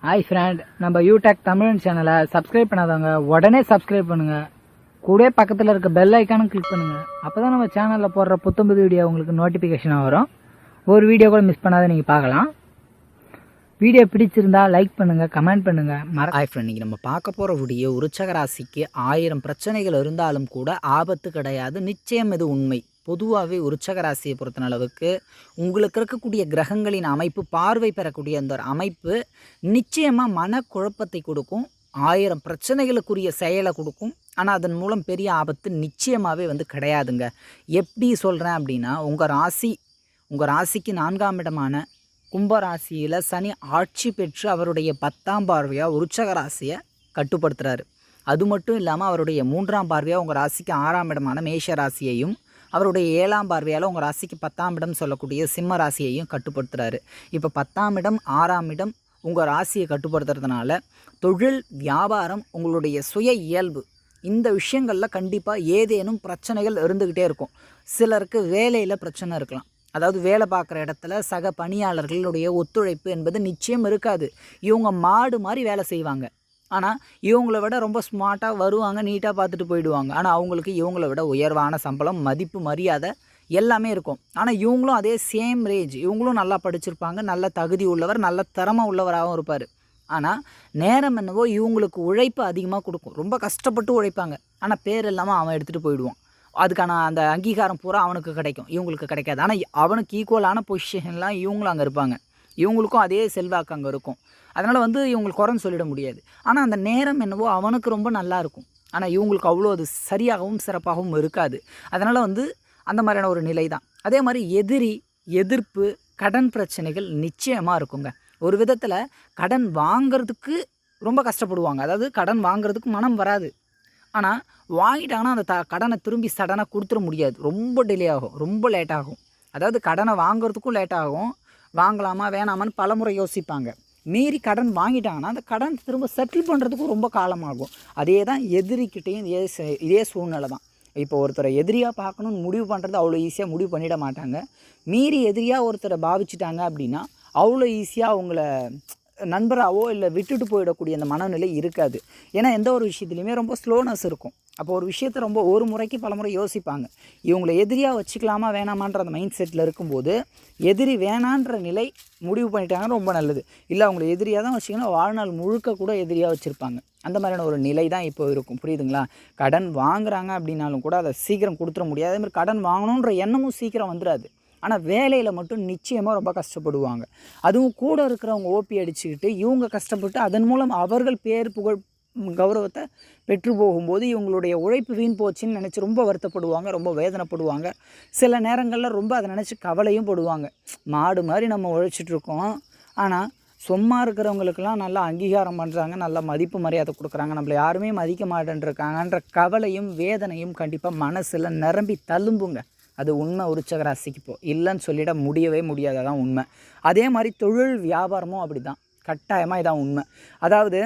Hi friend, நம்ம யூடெக் தமிழ் சேனலை subscribe பண்ணாதவங்க உடனே சப்ஸ்கிரைப் பண்ணுங்க. கூட பக்கத்தில் இருக்க பெல் ஐக்கானும் கிளிக் பண்ணுங்க. அப்பதான் நம்ம சேனலில் போடுற புத்தம்புது வீடியோ உங்களுக்கு நோட்டிஃபிகேஷனாக வரும். ஒரு வீடியோ கூட மிஸ் பண்ணாத நீங்கள் பார்க்கலாம். வீடியோ பிடிச்சிருந்தா லைக் பண்ணுங்க, கமெண்ட் பண்ணுங்க. ஹாய் ஃப்ரெண்ட், இன்னைக்கு நம்ம பார்க்க போகிற வீடியோ விருச்சிக ராசிக்கு 1000 பிரச்சனைகள் இருந்தாலும் கூட ஆபத்து கிடையாது, நிச்சயம் இது உண்மை. பொதுவாகவே விருச்சிக ராசியை பொறுத்த அளவுக்கு உங்களுக்கு இருக்கக்கூடிய கிரகங்களின் அமைப்பு, பார்வை பெறக்கூடிய அந்த அமைப்பு நிச்சயமாக மனக்குழப்பத்தை கொடுக்கும், 1000 பிரச்சனைகளுக்குரிய செயலை கொடுக்கும். ஆனால் அதன் மூலம் பெரிய ஆபத்து நிச்சயமாகவே கிடையாதுங்க. எப்படி சொல்கிறேன் அப்படின்னா, உங்கள் ராசிக்கு 4ஆம் இடமான கும்பராசியில் சனி ஆட்சி பெற்று அவருடைய 10ஆம் பார்வையாக விருச்சிக ராசியை கட்டுப்படுத்துகிறாரு. அது மட்டும் இல்லாமல் அவருடைய 3ஆம் பார்வையாக உங்கள் ராசிக்கு 6ஆம் இடமான மேஷ ராசியையும், அவருடைய 7ஆம் பார்வையால் உங்கள் ராசிக்கு 10ஆம் இடம் சொல்லக்கூடிய சிம்ம ராசியையும் கட்டுப்படுத்துகிறாரு. இப்போ 10ஆம் இடம் 6ஆம் இடம் உங்கள் ராசியை கட்டுப்படுத்துறதுனால தொழில், வியாபாரம், உங்களுடைய சுய இயல்பு, இந்த விஷயங்களில் கண்டிப்பாக ஏதேனும் பிரச்சனைகள் இருந்துக்கிட்டே இருக்கும். சிலருக்கு வேலையில் பிரச்சனை இருக்கலாம். அதாவது வேலை பார்க்குற இடத்துல சக பணியாளர்களுடைய ஒத்துழைப்பு என்பது நிச்சயம் இருக்காது. இவங்க மாடு மாதிரி வேலை செய்வாங்க, ஆனால் இவங்கள விட ரொம்ப ஸ்மார்ட்டாக வருவாங்க, நீட்டாக பார்த்துட்டு போயிடுவாங்க. ஆனால் அவங்களுக்கு இவங்கள விட உயர்வான சம்பளம், மதிப்பு, மரியாதை எல்லாமே இருக்கும். ஆனால் இவங்களும் அதே சேம் ரேஞ்ச், இவங்களும் நல்லா படிச்சிருப்பாங்க, நல்ல தகுதி உள்ளவர், நல்ல திறமை உள்ளவராகவும் இருப்பார். ஆனால் நேரம் என்னவோ இவங்களுக்கு உழைப்பு அதிகமாக கொடுக்கும். ரொம்ப கஷ்டப்பட்டு உழைப்பாங்க, ஆனால் பேர் இல்லாமல் அவன் எடுத்துகிட்டு போயிடுவான். அதுக்கான அந்த அங்கீகாரம் பூரா அவனுக்கு கிடைக்கும், இவங்களுக்கு கிடைக்காது. ஆனால் அவனுக்கு ஈக்குவலான பொசிஷன்லாம் இவங்களும் அங்கே இருப்பாங்க, இவங்களுக்கும் அதே செல்வாக்கு அங்கே இருக்கும். அதனால் இவங்களுக்கு குறைன்னு சொல்லிட முடியாது. ஆனால் அந்த நேரம் என்னவோ அவனுக்கு ரொம்ப நல்லா இருக்கும், ஆனால் இவங்களுக்கு அவ்வளோ அது சரியாகவும் சிறப்பாகவும் இருக்காது. அதனால் அந்த மாதிரியான ஒரு நிலை தான். அதே மாதிரி எதிர்ப்பு, கடன் பிரச்சனைகள் நிச்சயமாக இருக்குங்க. ஒரு விதத்தில் கடன் வாங்கிறதுக்கு ரொம்ப கஷ்டப்படுவாங்க. அதாவது கடன் வாங்கிறதுக்கு மனம் வராது, ஆனால் வாங்கிட்டாங்கன்னா அந்த கடனை திரும்பி சடனாக கொடுத்துட முடியாது. ரொம்ப டிலே ஆகும், ரொம்ப லேட் ஆகும். அதாவது கடனை வாங்கிறதுக்கும் லேட் ஆகும், வாங்கலாமா வேணாமான்னு பலமுறை யோசிப்பாங்க. மீறி கடன் வாங்கிட்டாங்கன்னா அந்த கடன் திரும்ப செட்டில் பண்ணுறதுக்கும் ரொம்ப காலமாகும். அதே தான் எதிரிக்கிட்டேயும் இதே சூழ்நிலை தான். இப்போ ஒருத்தரை எதிரியாக பார்க்கணுன்னு முடிவு பண்ணுறது அவ்வளோ ஈஸியாக முடிவு பண்ணிட மாட்டாங்க. மீறி எதிரியாக ஒருத்தரை பாவிச்சிட்டாங்க அப்படின்னா அவ்வளோ ஈஸியாக அவங்கள நண்பராகவோ இல்லை விட்டுட்டு போயிடக்கூடிய அந்த மனநிலை இருக்காது. ஏன்னா எந்த ஒரு விஷயத்துலையுமே ரொம்ப ஸ்லோனஸ் இருக்கும். அப்போ ஒரு விஷயத்தை ரொம்ப ஒரு முறைக்கு பல முறை யோசிப்பாங்க. இவங்களை எதிரியாக வச்சுக்கலாமா வேணாமான்ற அந்த மைண்ட் செட்டில் இருக்கும்போது எதிரி வேணான்ற நிலை முடிவு பண்ணிட்டாங்கன்னா ரொம்ப நல்லது. இல்லை அவங்களை எதிரியாக தான் வச்சிங்கன்னா வாழ்நாள் முழுக்க கூட எதிரியாக வச்சுருப்பாங்க. அந்த மாதிரியான ஒரு நிலை தான் இப்போ இருக்கும். புரியுதுங்களா? கடன் வாங்குறாங்க அப்படின்னாலும் கூட அதை சீக்கிரம் கொடுத்துட முடியாது. அதேமாதிரி கடன் வாங்கணுன்ற எண்ணமும் சீக்கிரம் வந்துடாது. ஆனால் வேலையில் மட்டும் நிச்சயமாக ரொம்ப கஷ்டப்படுவாங்க. அதுவும் கூட இருக்கிறவங்க ஓப்பி அடிச்சுக்கிட்டு இவங்க கஷ்டப்பட்டு அதன் மூலம் அவர்கள் பேர், புகழ், கௌரவத்தை பெற்று போகும்போது இவங்களுடைய உழைப்பு வீண் போச்சுன்னு நினச்சி ரொம்ப வருத்தப்படுவாங்க, ரொம்ப வேதனைப்படுவாங்க. சில நேரங்களில் ரொம்ப அதை நினச்சி கவலையும் படுவாங்க. மாடு மாதிரி நம்ம உழைச்சிட்ருக்கோம், ஆனால் சும்மா இருக்கிறவங்களுக்கெல்லாம் நல்லா அங்கீகாரம் பண்ணுறாங்க, நல்லா மதிப்பு மரியாதை கொடுக்குறாங்க, நம்மளை யாருமே மதிக்க மாட்டேன்ருக்காங்கன்ற கவலையும் வேதனையும் கண்டிப்பாக மனசில் நிரம்பி தழும்புங்க. அது உண்மை. விருச்சிக ராசிக்கு இல்லைன்னு சொல்லிட முடியவே முடியாது, அதான் உண்மை. அதே மாதிரி தொழில், வியாபாரமும் அப்படி தான், கட்டாயமாக இதான் உண்மை. அதாவது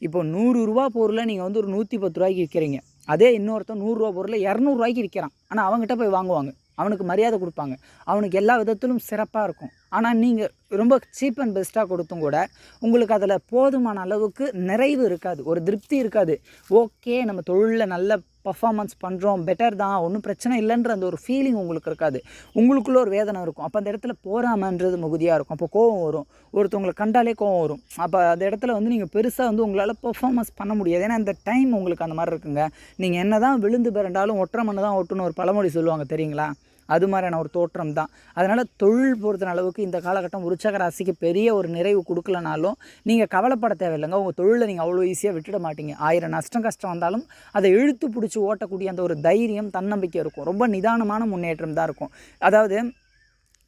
இப்போ 100 ரூபா பொருளை நீங்கள் ஒரு 110 ரூபாய்க்கு விற்கிறீங்க, அதே இன்னொருத்தன் 100 ரூபா பொருளை 200 ரூபாய்க்கு விற்கிறான். ஆனால் அவங்ககிட்ட போய் வாங்குவாங்க, அவனுக்கு மரியாதை கொடுப்பாங்க, அவனுக்கு எல்லா விதத்திலும் சிறப்பாக இருக்கும். ஆனால் நீங்கள் ரொம்ப சீப் அண்ட் பெஸ்ட்டாக கொடுத்தும் கூட உங்களுக்கு அதில் போதுமான அளவுக்கு நிறைவு இருக்காது, ஒரு திருப்தி இருக்காது. ஓகே, நம்ம தொழிலில் நல்ல பர்ஃபார்மன்ஸ் பண்ணுறோம், பெட்டர் தான், ஒன்றும் பிரச்சனை இல்லைன்ற அந்த ஒரு ஃபீலிங் உங்களுக்கு இருக்காது. உங்களுக்குள்ளே ஒரு வேதனை இருக்கும். அப்போ அந்த இடத்துல போராமன்றது மிகுதியாக இருக்கும். அப்போ கோவம் வரும், ஒருத்தவங்களை கண்டாலே கோவம் வரும். அப்போ அந்த இடத்துல நீங்கள் பெருசாக உங்களால் பர்ஃபார்மன்ஸ் பண்ண முடியாது. ஏன்னா அந்த டைம் உங்களுக்கு அந்த மாதிரி இருக்குங்க. நீங்கள் என்ன தான் விழுந்து பிறண்டாலும் ஒற்றை மண்ணு தான் ஒட்டுன்னு ஒரு பழமொழி சொல்லுவாங்க, தெரியுங்களா? அது மாதிரியான ஒரு தோற்றம் தான். அதனால் தொழில் பொறுத்த அளவுக்கு இந்த காலகட்டம் விருச்சிக ராசிக்கு பெரிய ஒரு நிறைவு கொடுக்கலனாலும் நீங்கள் கவலைப்பட தேவையில்லைங்க. உங்கள் தொழிலை நீங்கள் அவ்வளோ ஈஸியாக விட்டுட மாட்டீங்க. 1000 கஷ்டம் வந்தாலும் அதை இழுத்து பிடிச்சி ஓட்டக்கூடிய அந்த ஒரு தைரியம், தன்னம்பிக்கை இருக்கும். ரொம்ப நிதானமான முன்னேற்றம் தான் இருக்கும். அதாவது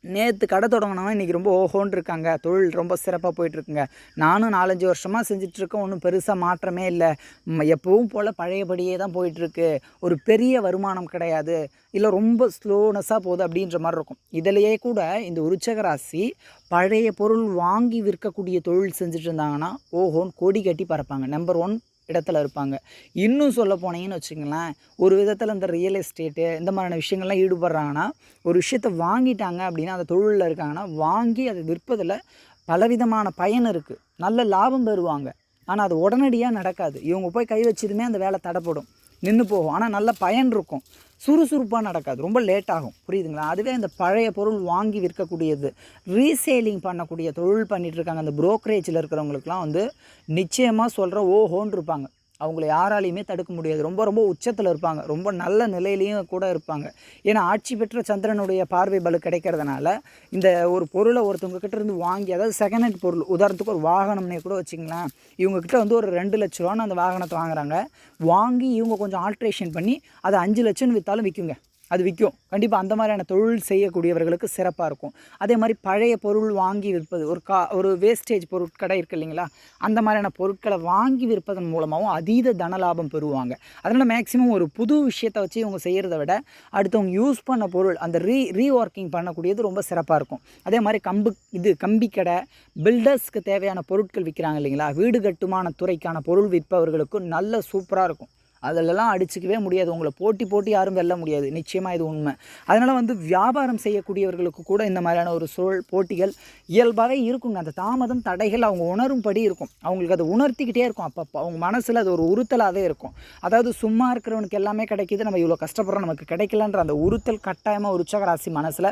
நேற்று கடை தொடங்கினவன் இன்றைக்கி ரொம்ப ஓஹோன்னு இருக்காங்க, தொழில் ரொம்ப சிறப்பாக போயிட்டுருக்குங்க. நானும் 4-5 வருஷமாக செஞ்சிட்ருக்கேன், ஒன்றும் பெருசாக மாற்றமே இல்லை, எப்பவும் போல் பழையபடியே தான் போயிட்டுருக்கு, ஒரு பெரிய வருமானம் கிடையாது, இல்லை ரொம்ப ஸ்லோனஸாக போகுது அப்படின்ற மாதிரி இருக்கும். இதிலேயே கூட இந்த விருச்சிக ராசி பழைய பொருள் வாங்கி விற்கக்கூடிய தொழில் செஞ்சுட்டு இருந்தாங்கன்னா ஓஹோன்னு கொடி கட்டி பறப்பாங்க, நம்பர் 1 இடத்துல இருப்பாங்க. இன்னும் சொல்ல போனீங்கன்னு வச்சுங்களேன், ஒரு விதத்தில் இந்த ரியல் எஸ்டேட்டு இந்த மாதிரியான விஷயங்கள்லாம் ஈடுபடுறாங்கன்னா, ஒரு விஷயத்தை வாங்கிட்டாங்க அப்படின்னா, அந்த தொழிலில் இருக்காங்கன்னா வாங்கி அதை விற்பதில் பலவிதமான பயன் இருக்குது, நல்ல லாபம் பெறுவாங்க. ஆனால் அது உடனடியாக நடக்காது. இவங்க போய் கை வச்சதுமே அந்த வேலை தடைப்படும், நின்று போகும். ஆனால் நல்ல பயன் இருக்கும், சுறுசுறுப்பாக நடக்காது, ரொம்ப லேட் ஆகும். புரியுதுங்களா? அதுவே இந்த பழைய பொருள் வாங்கி விற்கக்கூடியது, ரீசேலிங் பண்ணக்கூடிய தொழில் பண்ணிகிட்ருக்காங்க, அந்த புரோக்கரேஜில் இருக்கிறவங்களுக்குலாம் வந்து நிச்சயமாக சொல்கிற ஓஹோன்னு இருப்பாங்க. அவங்கள யாராலையுமே தடுக்க முடியாது. ரொம்ப ரொம்ப உச்சத்தில் இருப்பாங்க, ரொம்ப நல்ல நிலையிலையும் கூட இருப்பாங்க. ஏன்னா ஆட்சி பெற்ற சந்திரனுடைய பார்வை பலு கிடைக்கிறதுனால இந்த ஒரு பொருளை ஒருத்தவங்க கிட்ட இருந்து வாங்கி, அதாவது செகண்ட் ஹேண்ட் பொருள், உதாரணத்துக்கு ஒரு வாகனம்னே கூட வச்சுங்களேன், இவங்கக்கிட்ட வந்து ஒரு 2 லட்ச ரூபான்னு அந்த வாகனத்தை வாங்குறாங்க. வாங்கி இவங்க கொஞ்சம் ஆல்ட்ரேஷன் பண்ணி அதை 5 லட்சம்னு விற்றாலும் விற்குங்க, அது விற்கும் கண்டிப்பாக. அந்த மாதிரியான தொழில் செய்யக்கூடியவர்களுக்கு சிறப்பாக இருக்கும். அதே மாதிரி பழைய பொருள் வாங்கி விற்பது, ஒரு வேஸ்டேஜ் பொருட்கடை இருக்குது இல்லைங்களா, அந்த மாதிரியான பொருட்களை வாங்கி விற்பதன் மூலமாகவும் அதீத தன லாபம் பெறுவாங்க. அதனால் மேக்ஸிமம் ஒரு புது விஷயத்தை வச்சு இவங்க செய்கிறத விட அடுத்தவங்க யூஸ் பண்ண பொருள் அந்த ரீஒர்க்கிங் பண்ணக்கூடியது ரொம்ப சிறப்பாக இருக்கும். அதே மாதிரி கம்பி கடை, பில்டர்ஸ்க்கு தேவையான பொருட்கள் விற்கிறாங்க இல்லைங்களா, வீடு கட்டுமான துறைக்கான பொருள் விற்பவர்களுக்கும் நல்ல சூப்பராக இருக்கும். அதிலெல்லாம் அடிச்சிக்கவே முடியாது, உங்களை போட்டி யாரும் வெல்ல முடியாது, நிச்சயமாக இது உண்மை. அதனால் வந்து வியாபாரம் செய்யக்கூடியவர்களுக்கு கூட இந்த மாதிரியான ஒரு சூழல் போட்டிகள் இயல்பாகவே இருக்குங்க. அந்த தாமதம் தடைகள் அவங்க உணரும்படி இருக்கும், அவங்களுக்கு அதை உணர்த்திக்கிட்டே இருக்கும். அப்பப்போ அவங்க மனசில் அது ஒரு உறுத்தலாகவே இருக்கும். அதாவது சும்மா இருக்கிறவனுக்கு எல்லாமே கிடைக்கிது, நம்ம இவ்வளோ கஷ்டப்படுறோம் நமக்கு கிடைக்கலன்ற அந்த உறுத்தல் கட்டாயமாக விருச்சிக ராசி மனசில்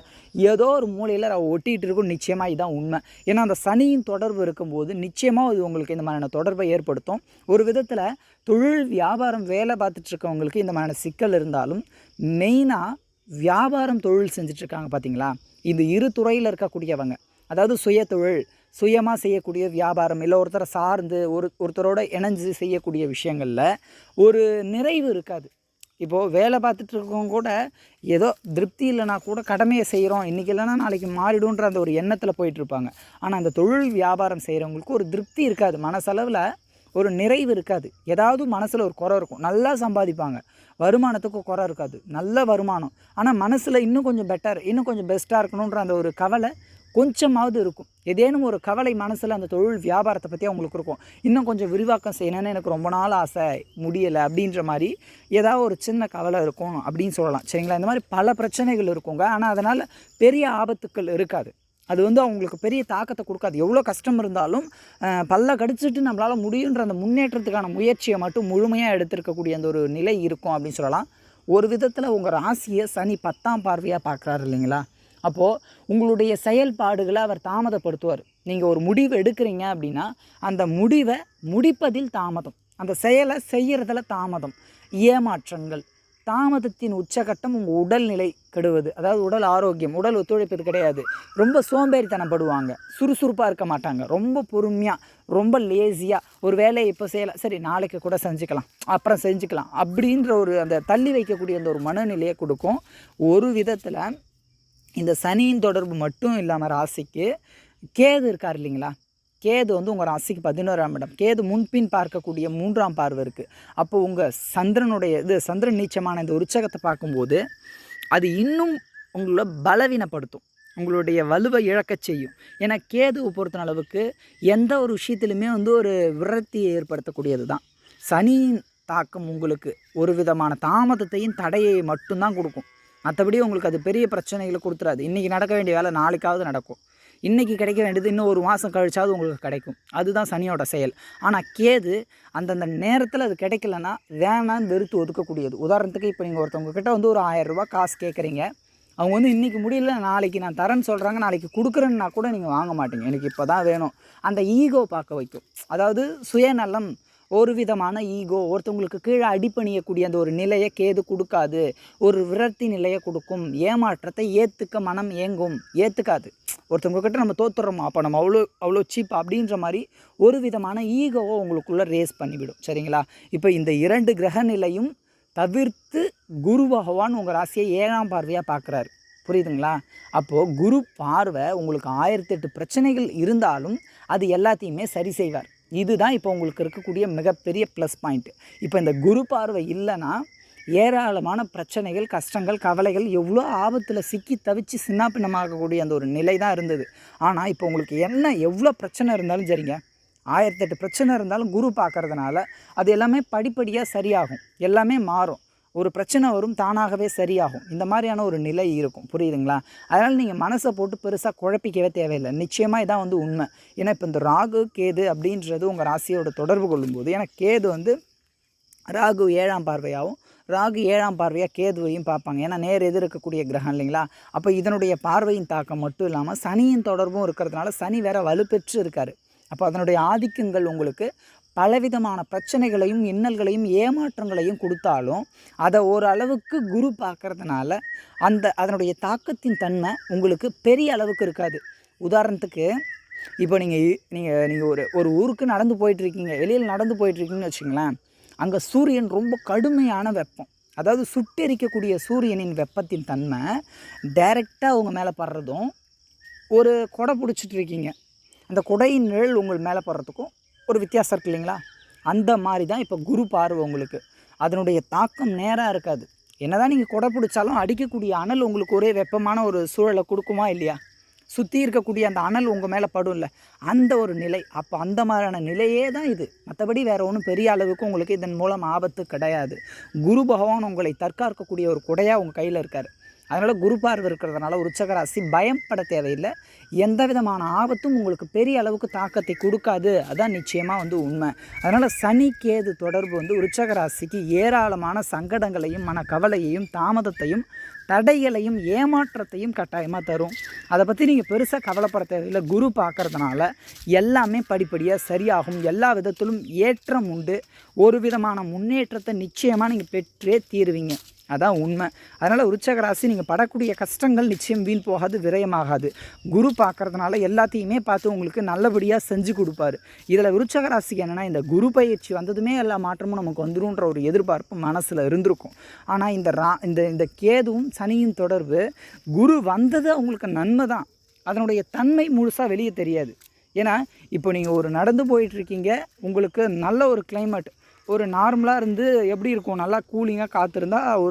ஏதோ ஒரு மூலையில் ஒட்டிகிட்டு இருக்கும். நிச்சயமாக இதுதான் உண்மை. ஏன்னா அந்த சனியின் தொடர்பு இருக்கும்போது நிச்சயமாக இது உங்களுக்கு இந்த மாதிரியான தொடர்பை ஏற்படுத்தும். ஒரு விதத்தில் தொழில் வியாபாரம் வேலை பார்த்துட்ருக்கவங்களுக்கு இந்த மாதிரியான சிக்கல் இருந்தாலும், மெயினாக வியாபாரம் தொழில் செஞ்சிட்ருக்காங்க பார்த்தீங்களா, இந்த இரு துறையில் இருக்கக்கூடியவங்க, அதாவது சுய தொழில், சுயமாக செய்யக்கூடிய வியாபாரம், இல்லை ஒருத்தரை சார்ந்து ஒருத்தரோட இணைஞ்சு செய்யக்கூடிய விஷயங்களில் ஒரு நிறைவு இருக்காது. இப்போது வேலை பார்த்துட்ருக்கவங்க கூட ஏதோ திருப்தி இல்லைனா கூட கடமையை செய்கிறோம், இன்றைக்கி இல்லைனா நாளைக்கு மாறிடுன்ற அந்த ஒரு எண்ணத்தில் போயிட்டுருப்பாங்க. ஆனால் அந்த தொழில் வியாபாரம் செய்கிறவங்களுக்கு ஒரு திருப்தி இருக்காது, மனசளவில் ஒரு நிறைவு இருக்காது. ஏதாவது மனசில் ஒரு குறை இருக்கும். நல்லா சம்பாதிப்பாங்க, வருமானத்துக்கு குறை இருக்காது, நல்ல வருமானம். ஆனால் மனசில் இன்னும் கொஞ்சம் பெட்டர், இன்னும் கொஞ்சம் பெஸ்ட்டாக இருக்கணுன்ற அந்த ஒரு கவலை கொஞ்சமாவது இருக்கும். ஏதேனும் ஒரு கவலை மனசில் அந்த தொழில் வியாபாரத்தை பற்றி அவங்களுக்கு இருக்கும். இன்னும் கொஞ்சம் விரிவாக்கம் செய்யணும்னு எனக்கு ரொம்ப நாள் ஆசை, முடியலை அப்படின்ற மாதிரி ஏதாவது ஒரு சின்ன கவலை இருக்கும் அப்படின்னு சொல்லலாம். சரிங்களா? இந்த மாதிரி பல பிரச்சனைகள் இருக்குங்க. ஆனால் அதனால் பெரிய ஆபத்துக்கள் இருக்காது. அது வந்து அவங்களுக்கு பெரிய தாக்கத்தை கொடுக்காது. எவ்வளோ கஷ்டம் இருந்தாலும் பல்ல கடிச்சிட்டு நம்மளால் முடியுன்ற அந்த முன்னேற்றத்துக்கான முயற்சியை மட்டும் முழுமையாக எடுத்திருக்கக்கூடிய அந்த ஒரு நிலை இருக்கும் அப்படின்னு சொல்லலாம். ஒரு விதத்தில் உங்கள் ராசியை சனி 10ஆம் பார்வையாக பார்க்குறாரு இல்லைங்களா, அப்போது உங்களுடைய செயல்பாடுகளை அவர் தாமதப்படுத்துவார். நீங்கள் ஒரு முடிவு எடுக்கிறீங்க அப்படின்னா அந்த முடிவை முடிப்பதில் தாமதம், அந்த செயலை செய்கிறதுல தாமதம், ஏமாற்றங்கள், தாமதத்தின் உச்சகட்டம் உங்கள் உடல்நிலை கெடுவது, அதாவது உடல் ஆரோக்கியம், உடல் ஒத்துழைப்பது கிடையாது. ரொம்ப சோம்பேறித்தனப்படுவாங்க, சுறுசுறுப்பாக இருக்க மாட்டாங்க, ரொம்ப பொறுமையாக, ரொம்ப லேசியாக, ஒரு வேலையை இப்போ செய்யலாம், சரி நாளைக்கு கூட செஞ்சுக்கலாம், அப்புறம் செஞ்சுக்கலாம் அப்படின்ற ஒரு அந்த தள்ளி வைக்கக்கூடிய அந்த ஒரு மனநிலையை கொடுக்கும். ஒரு விதத்தில் இந்த சனியின் தொடர்பு மட்டும் இல்லாமல் ராசிக்கு கேது இருக்கார் இல்லைங்களா, கேது வந்து உங்கள் ராசிக்கு 11ஆம் இடம், கேது முன்பின் பார்க்கக்கூடிய 3ஆம் பார்வை இருக்குது. அப்போ உங்கள் சந்திரன் நீச்சமான இந்த உற்சகத்தை பார்க்கும்போது அது இன்னும் உங்களை பலவீனப்படுத்தும், உங்களுடைய வலுவை இழக்க செய்யும். ஏன்னா கேதுவை பொறுத்த அளவுக்கு எந்த ஒரு விஷயத்துலையுமே வந்து ஒரு விரக்தியை ஏற்படுத்தக்கூடியது தான். சனியின் தாக்கம் உங்களுக்கு ஒரு விதமான தாமதத்தையும் தடையை மட்டும்தான் கொடுக்கும், மற்றபடி உங்களுக்கு அது பெரிய பிரச்சனைகளை கொடுத்துறாது. இன்றைக்கி நடக்க வேண்டிய வேலை நாளைக்காவது நடக்கும், இன்றைக்கி கிடைக்க வேண்டியது இன்னும் ஒரு மாதம் கழிச்சாவது உங்களுக்கு கிடைக்கும். அதுதான் சனியோட செயல். ஆனால் கேது அந்தந்த நேரத்தில் அது கிடைக்கலன்னா வேணான்னு வெறுத்து ஒதுக்கக்கூடியது. உதாரணத்துக்கு இப்போ நீங்கள் ஒருத்தவங்க கிட்ட வந்து ஒரு 1000 ரூபா காசு கேட்குறீங்க, அவங்க வந்து இன்றைக்கி முடியல நாளைக்கு நான் தரேன்னு சொல்கிறாங்க, நாளைக்கு கொடுக்குறேன்னா கூட நீங்கள் வாங்க மாட்டீங்க, எனக்கு இப்போ தான் வேணும். அந்த ஈகோ பார்க்க வைக்கும், அதாவது சுயநலம், ஒரு விதமான ஈகோ, ஒருத்தவங்களுக்கு கீழே அடிப்பணியக்கூடிய அந்த ஒரு நிலையை கேது கொடுக்காது, ஒரு விரக்தி நிலையை கொடுக்கும். ஏமாற்றத்தை ஏற்றுக்க மனம் ஏங்கும், ஏற்றுக்காது. ஒருத்தவங்க கிட்ட நம்ம தோத்துறோமா, அப்போ நம்ம அவ்வளோ சீப் அப்படின்ற மாதிரி ஒரு விதமான ஈகோவை உங்களுக்குள்ளே ரேஸ் பண்ணிவிடும். சரிங்களா? இப்போ இந்த 2 கிரக நிலையும் தவிர்த்து குரு பகவான் உங்கள் ராசியை 7ஆம் பார்வையாக பார்க்குறாரு. புரியுதுங்களா? அப்போது குரு பார்வை உங்களுக்கு 1008 பிரச்சனைகள் இருந்தாலும் அது எல்லாத்தையுமே சரி செய்வார். இதுதான் இப்போ உங்களுக்கு இருக்கக்கூடிய மிகப்பெரிய ப்ளஸ் பாயிண்ட்டு. இப்போ இந்த குரு பார்வை இல்லைன்னா ஏராளமான பிரச்சனைகள், கஷ்டங்கள், கவலைகள், எவ்வளோ ஆபத்தில் சிக்கி தவிச்சு சின்னாப்பின்னமாகக்கூடிய அந்த ஒரு நிலை தான் இருந்தது. ஆனால் இப்போ உங்களுக்கு எவ்வளோ பிரச்சனை இருந்தாலும் சரிங்க, 1008 பிரச்சனை இருந்தாலும் குரு பார்க்கறதுனால அது எல்லாமே படிப்படியாக சரியாகும், எல்லாமே மாறும். ஒரு பிரச்சனை வரும், தானாகவே சரியாகும். இந்த மாதிரியான ஒரு நிலை இருக்கும். புரியுதுங்களா? அதனால் நீங்கள் மனசை போட்டு பெருசாக குழப்பிக்கவே தேவையில்லை. நிச்சயமாக இதான் வந்து உண்மை. ஏன்னா இப்போ இந்த ராகு கேது அப்படின்றது உங்கள் ராசியோட தொடர்பு கொள்ளும்போது, ஏன்னா கேது வந்து ராகு 7ஆம் பார்வையாகவும் ராகு 7ஆம் பார்வையாக கேதுவையும் பார்ப்பாங்க. ஏன்னா நேர் எதிர் இருக்கக்கூடிய கிரகம் இல்லைங்களா? அப்போ இதனுடைய பார்வையின் தாக்கம் மட்டும் இல்லாமல் சனியின் தொடர்பும் இருக்கிறதுனால சனி வேற வலுப்பெற்று இருக்கார். அப்போ அதனுடைய ஆதிக்கங்கள் உங்களுக்கு பலவிதமான பிரச்சனைகளையும் இன்னல்களையும் ஏமாற்றங்களையும் கொடுத்தாலும் அதை ஓரளவுக்கு குரு பார்க்கறதுனால அதனுடைய தாக்கத்தின் தன்மை உங்களுக்கு பெரிய அளவுக்கு இருக்காது. உதாரணத்துக்கு இப்போ நீங்கள் ஒரு ஊருக்கு நடந்து போயிட்டுருக்கீங்க, வெளியில் நடந்து போயிட்டுருக்கீங்கன்னு வச்சுங்களேன். அங்கே சூரியன் ரொம்ப கடுமையான வெப்பம், அதாவது சுட்டெரிக்கக்கூடிய சூரியனின் வெப்பத்தின் தன்மை டைரெக்டாக உங்கள் மேலே படுறதும், ஒரு கொடை பிடிச்சிட்டு இருக்கீங்க, அந்த கொடையின் நிழல் உங்கள் மேலே படுறதுக்கும் ஒரு வித்தியாசம் இருக்குது இல்லைங்களா? அந்த மாதிரி தான் இப்போ குரு பார்வை உங்களுக்கு. அதனுடைய தாக்கம் நேராக இருக்காது. என்னதான் நீங்கள் கொடை பிடிச்சாலும் அடிக்கக்கூடிய அனல் உங்களுக்கு ஒரே வெப்பமான ஒரு சூழலை கொடுக்குமா இல்லையா? சுற்றி இருக்கக்கூடிய அந்த அனல் உங்கள் மேலே படும்ல, அந்த ஒரு நிலை. அப்போ அந்த மாதிரியான நிலையே தான் இது. மற்றபடி வேறு ஒன்றும் பெரிய அளவுக்கு உங்களுக்கு இதன் மூலம் ஆபத்து கிடையாது. குரு பகவான் உங்களை தற்காக்கக்கூடிய ஒரு குடையாக உங்கள் கையில் இருக்கார். அதனால் குரு பார்வை இருக்கிறதுனால விருச்சிக ராசி பயப்பட தேவையில்லை. எந்த விதமான ஆபத்தும் உங்களுக்கு பெரிய அளவுக்கு தாக்கத்தை கொடுக்காது. அதான் நிச்சயமாக வந்து உண்மை. அதனால் சனி கேது தொடர்பு வந்து விருச்சிக ராசிக்கு ஏராளமான சங்கடங்களையும் மனக்கவலையையும் தாமதத்தையும் தடைகளையும் ஏமாற்றத்தையும் கட்டாயமாக தரும். அதை பற்றி நீங்கள் பெருசாக கவலைப்பட தேவையில்லை. குரு பார்க்கறதுனால எல்லாமே படிப்படியாக சரியாகும். எல்லா விதத்திலும் ஏற்றம் உண்டு. ஒரு விதமான முன்னேற்றத்தை நிச்சயமாக நீங்கள் பெற்றே தீருவீங்க. அதான் உண்மை. அதனால் விருச்சிக ராசி நீங்கள் படக்கூடிய கஷ்டங்கள் நிச்சயம் வீண் போகாது, விரயமாகாது. குரு பார்க்கறதுனால எல்லாத்தையுமே பார்த்து உங்களுக்கு நல்லபடியாக செஞ்சு கொடுப்பாரு. இதில் விருச்சிக ராசிக்கு என்னென்னா, இந்த குரு பயிற்சி வந்ததுமே எல்லா மாற்றமும் நமக்கு வந்துருன்ற ஒரு எதிர்பார்ப்பு மனசில் இருந்திருக்கும். ஆனால் இந்த கேதுவும் சனியின் தொடர்பு, குரு வந்தது உங்களுக்கு நன்மை தான், அதனுடைய தன்மை முழுசாக வெளியே தெரியாது. ஏன்னா இப்போ நீங்கள் ஒரு நடந்து போயிட்டுருக்கீங்க, உங்களுக்கு நல்ல ஒரு கிளைமேட், ஒரு நார்மலாக இருந்து எப்படி இருக்கும், நல்லா கூலிங்காக காற்று இருந்தால்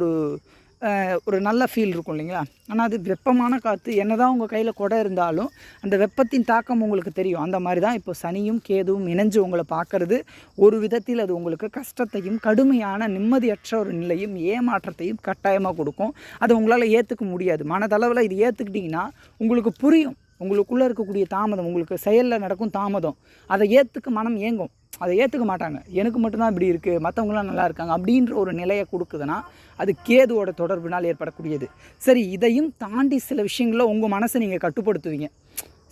ஒரு நல்ல ஃபீல் இருக்கும் இல்லைங்களா? ஆனால் அது வெப்பமான காற்று, என்ன தான் உங்கள் கையில் கொடை இருந்தாலும் அந்த வெப்பத்தின் தாக்கம் உங்களுக்கு தெரியும். அந்த மாதிரி தான் இப்போ சனியும் கேதுவும் இணைஞ்சு உங்களை பார்க்குறது ஒரு விதத்தில் அது உங்களுக்கு கஷ்டத்தையும் கடுமையான நிம்மதியற்ற ஒரு நிலையும் ஏமாற்றத்தையும் கட்டாயமாக கொடுக்கும். அதை உங்களால் ஏற்றுக்க முடியாது. மனதளவில் இது ஏற்றுக்கிட்டிங்கன்னா உங்களுக்கு புரியும். உங்களுக்குள்ளே இருக்கக்கூடிய தாமதம், உங்களுக்கு செயலில் நடக்கும் தாமதம், அதை ஏற்றுக்க மனம் ஏங்கும். அதை ஏற்றுக்க மாட்டாங்க. எனக்கு மட்டும்தான் இப்படி இருக்குது, மற்றவங்களாம் நல்லா இருக்காங்க அப்படின்ற ஒரு நிலையை கொடுக்குதுன்னா அது கேதுவோட தொடர்பினால் ஏற்படக்கூடியது. சரி, இதையும் தாண்டி சில விஷயங்களில் உங்கள் மனசை நீங்கள் கட்டுப்படுத்துவீங்க.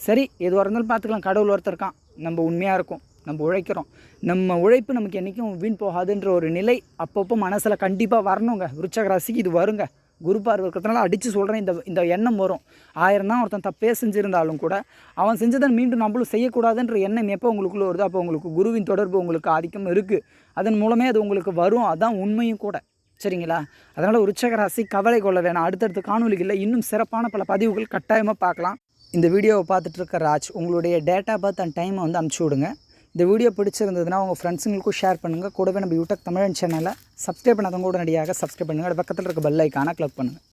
சரி, எதுவாக இருந்தாலும் பார்த்துக்கலாம், கடவுள் ஒருத்தர் இருக்கான், நம்ம உண்மையாக இருக்கும், நம்ம உழைக்கிறோம், நம்ம உழைப்பு நமக்கு என்றைக்கும் வீண் போகாதுன்ற ஒரு நிலை அப்பப்போ மனசில் கண்டிப்பாக வரணுங்க. விருச்சிக ராசிக்கு இது வருங்க. குரு பார்வை இருக்கிறதுனால அடித்து சொல்கிறேன், இந்த எண்ணம் வரும். 1000 தான் ஒருத்தன் தப்பே செஞ்சுருந்தாலும் கூட அவன் செஞ்சதை மீண்டும் நம்மளும் செய்யக்கூடாதுன்ற எண்ணம் எப்போ உங்களுக்குள்ளே வருது, அப்போ உங்களுக்கு குருவின் தொடர்பு உங்களுக்கு ஆதிக்கம் இருக்குது. அதன் மூலமே அது உங்களுக்கு வரும். அதுதான் உண்மையும் கூட. சரிங்களா? அதனால் விருச்சிக ராசி கவலை கொள்ள வேணாம். அடுத்தடுத்த காணொலிகளில் இன்னும் சிறப்பான பல பதிவுகள் கட்டாயமாக பார்க்கலாம். இந்த வீடியோவை பார்த்துட்டு இருக்க ராஜ், உங்களுடைய டேட் ஆஃப் பர்த் அண்ட் டைமை வந்து அனுப்பிச்சி விடுங்க. இந்த வீடியோ பிடிச்சிருந்ததுன்னா உங்கள் ஃப்ரெண்ட்ஸுங்களுக்கும் ஷேர் பண்ணுங்கள். கூடவே நம்ம யூடியூப் தமிழன் சேனலை சப்ஸ்கிரைப் பண்ணாதவங்க கூட நடியாக சப்ஸ்கிரைப் பண்ணுங்கள். பக்கத்தில் இருக்க பெல் ஐக்கானை கிளிக் பண்ணுங்கள்.